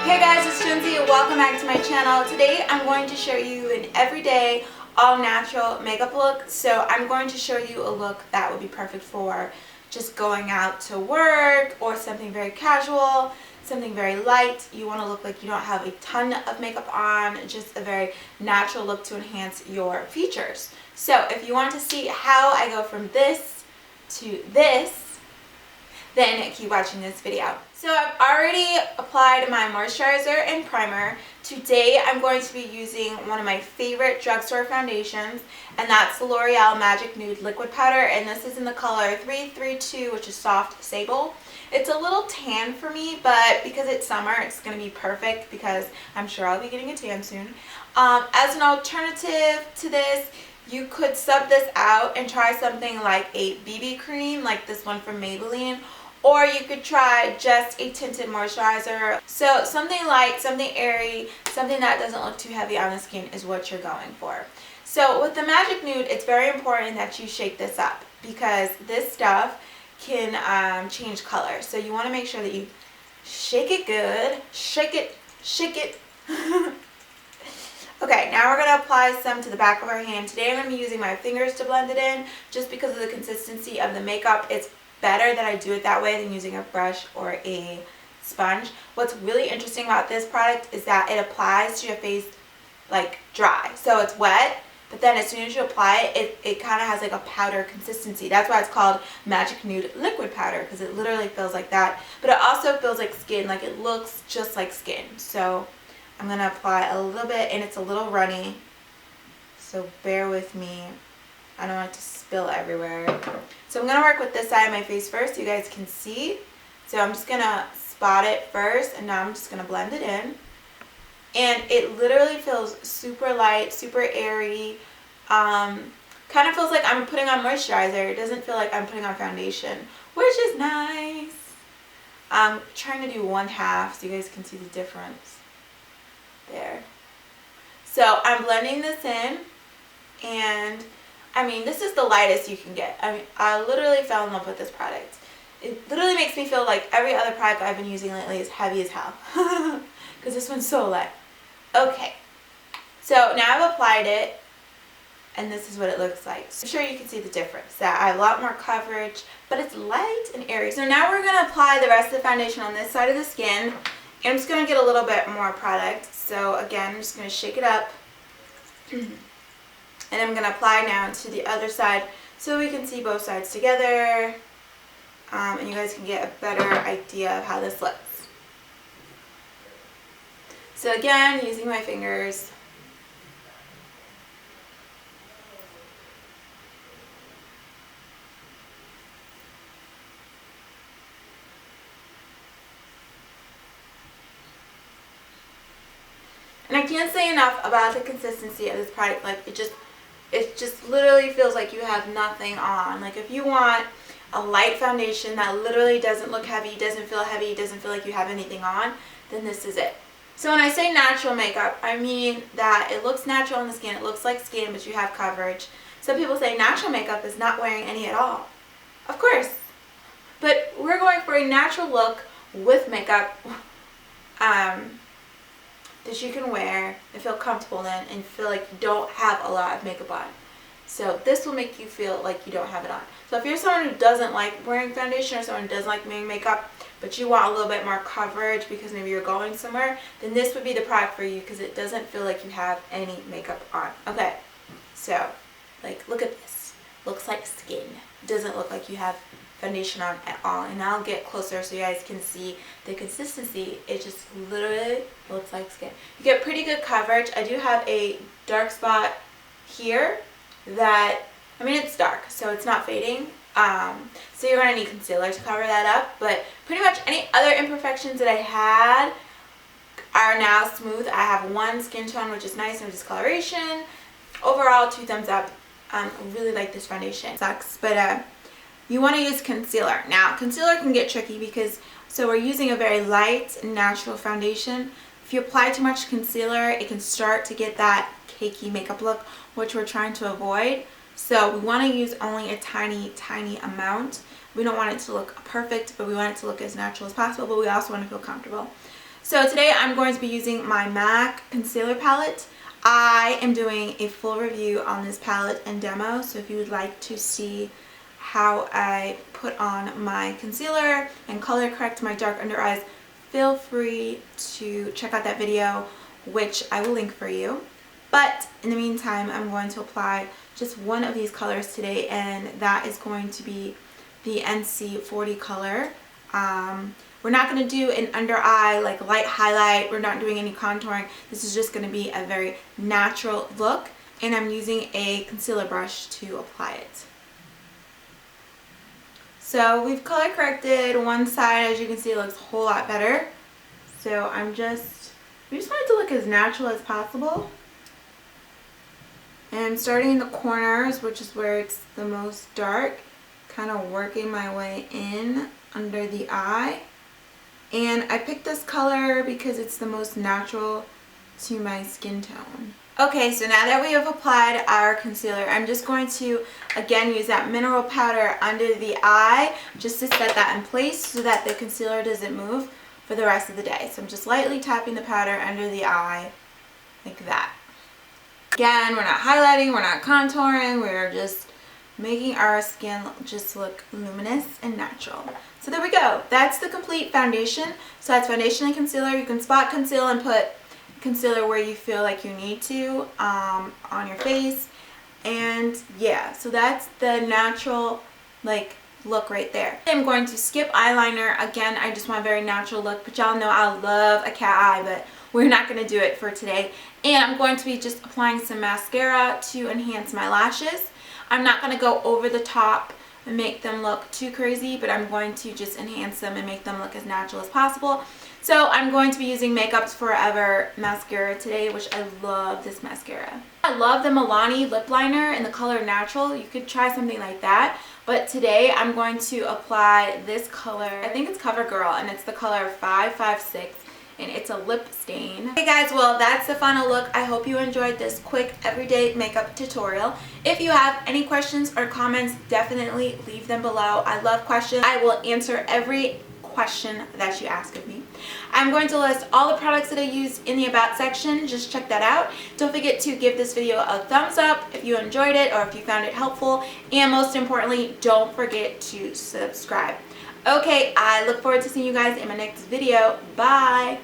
Hey guys, it's Jonesy. Welcome back to my channel. Today I'm going to show you an everyday all natural makeup look. So I'm going to show you a look that would be perfect for just going out to work or something very casual, something very light. You want to look like you don't have a ton of makeup on, just a very natural look to enhance your features. So if you want to see how I go from this to this, then keep watching this video. So I've already applied my moisturizer and primer. Today I'm going to be using one of my favorite drugstore foundations, and that's the L'Oreal Magic Nude Liquid Powder, and this is in the color 332, which is Soft Sable. It's a little tan for me, but because it's summer, it's going to be perfect because I'm sure I'll be getting a tan soon. As an alternative to this, you could sub this out and try something like a BB cream, like this one from Maybelline, or you could try just a tinted moisturizer. So something light, something airy, something that doesn't look too heavy on the skin is what you're going for. So with the Magic Nude, it's very important that you shake this up because this stuff can change color. So you want to make sure that you shake it good. Shake it, shake it. Okay, now we're going to apply some to the back of our hand. Today I'm going to be using my fingers to blend it in just because of the consistency of the makeup. It's better that I do it that way than using a brush or a sponge. What's really interesting about this product is that it applies to your face like dry. So it's wet, but then as soon as you apply it, it kind of has like a powder consistency. That's why it's called Magic Nude Liquid Powder, because it literally feels like that. But it also feels like skin, like it looks just like skin. So I'm going to apply a little bit, and it's a little runny, so bear with me. I don't want it to spill everywhere. So I'm going to work with this side of my face first so you guys can see. So I'm just going to spot it first, and now I'm just going to blend it in. And it literally feels super light, super airy. Kind of feels like I'm putting on moisturizer. It doesn't feel like I'm putting on foundation, which is nice. I'm trying to do 1/2 so you guys can see the difference. There. So I'm blending this in, and I mean, this is the lightest you can get. I mean, I literally fell in love with this product. It literally makes me feel like every other product I've been using lately is heavy as hell. Because this one's so light. Okay. So now I've applied it, and this is what it looks like. So I'm sure you can see the difference. That I have a lot more coverage, but it's light and airy. So now we're going to apply the rest of the foundation on this side of the skin. And I'm just going to get a little bit more product. So again, I'm just going to shake it up. And I'm going to apply now to the other side so we can see both sides together. And you guys can get a better idea of how this looks. So again, using my fingers. And I can't say enough about the consistency of this product. Like it just literally feels like you have nothing on. Like if you want a light foundation that literally doesn't look heavy, doesn't feel heavy, doesn't feel like you have anything on, then this is it. So when I say natural makeup, I mean that it looks natural on the skin, it looks like skin, but you have coverage. Some people say natural makeup is not wearing any at all. Of course. But we're going for a natural look with makeup that you can wear and feel comfortable in and feel like you don't have a lot of makeup on. So this will make you feel like you don't have it on. So if you're someone who doesn't like wearing foundation or someone who doesn't like wearing makeup, but you want a little bit more coverage because maybe you're going somewhere, then this would be the product for you because it doesn't feel like you have any makeup on. Okay, so like look at this. Looks like skin. It doesn't look like you have foundation on at all. And I'll get closer so you guys can see the consistency. It just literally looks like skin. You get pretty good coverage. I do have a dark spot here that, I mean, it's dark, so it's not fading. So you're going to need concealer to cover that up. But pretty much any other imperfections that I had are now smooth. I have one skin tone, which is nice and discoloration. Overall, 2 thumbs up. I really like this foundation. It sucks, but you want to use concealer. Now, concealer can get tricky because, so we're using a very light, natural foundation. If you apply too much concealer, it can start to get that cakey makeup look, which we're trying to avoid. So we want to use only a tiny, tiny amount. We don't want it to look perfect, but we want it to look as natural as possible, but we also want to feel comfortable. So today I'm going to be using my MAC concealer palette. I am doing a full review on this palette and demo, so if you would like to see how I put on my concealer and color correct my dark under eyes, feel free to check out that video, which I will link for you. But in the meantime, I'm going to apply just one of these colors today, and that is going to be the NC40 color. We're not going to do an under eye like light highlight. We're not doing any contouring. This is just going to be a very natural look, and I'm using a concealer brush to apply it. So we've color corrected one side. As you can see, it looks a whole lot better. So we just want it to look as natural as possible. And I'm starting in the corners, which is where it's the most dark, kind of working my way in under the eye. And I picked this color because it's the most natural to my skin tone. Okay, so now that we have applied our concealer, I'm just going to again use that mineral powder under the eye just to set that in place so that the concealer doesn't move for the rest of the day. So I'm just lightly tapping the powder under the eye like that. Again, we're not highlighting, we're not contouring, we're just making our skin just look luminous and natural. So there we go. That's the complete foundation. So that's foundation and concealer. You can spot conceal and put concealer where you feel like you need to on your face. And yeah, so that's the natural like look right there. I'm going to skip eyeliner. Again, I just want a very natural look, but y'all know I love a cat eye, but we're not going to do it for today. And I'm going to be just applying some mascara to enhance my lashes. I'm not going to go over the top and make them look too crazy, but I'm going to just enhance them and make them look as natural as possible. So I'm going to be using Makeup's Forever mascara today, which I love this mascara. I love the Milani lip liner in the color Natural. You could try something like that. But today I'm going to apply this color. I think it's CoverGirl, and it's the color 556. And it's a lip stain. Okay guys, well that's the final look. I hope you enjoyed this quick everyday makeup tutorial. If you have any questions or comments, definitely leave them below. I love questions. I will answer every question that you ask of me. I'm going to list all the products that I used in the about section. Just check that out. Don't forget to give this video a thumbs up if you enjoyed it or if you found it helpful. And most importantly, don't forget to subscribe. Okay, I look forward to seeing you guys in my next video. Bye!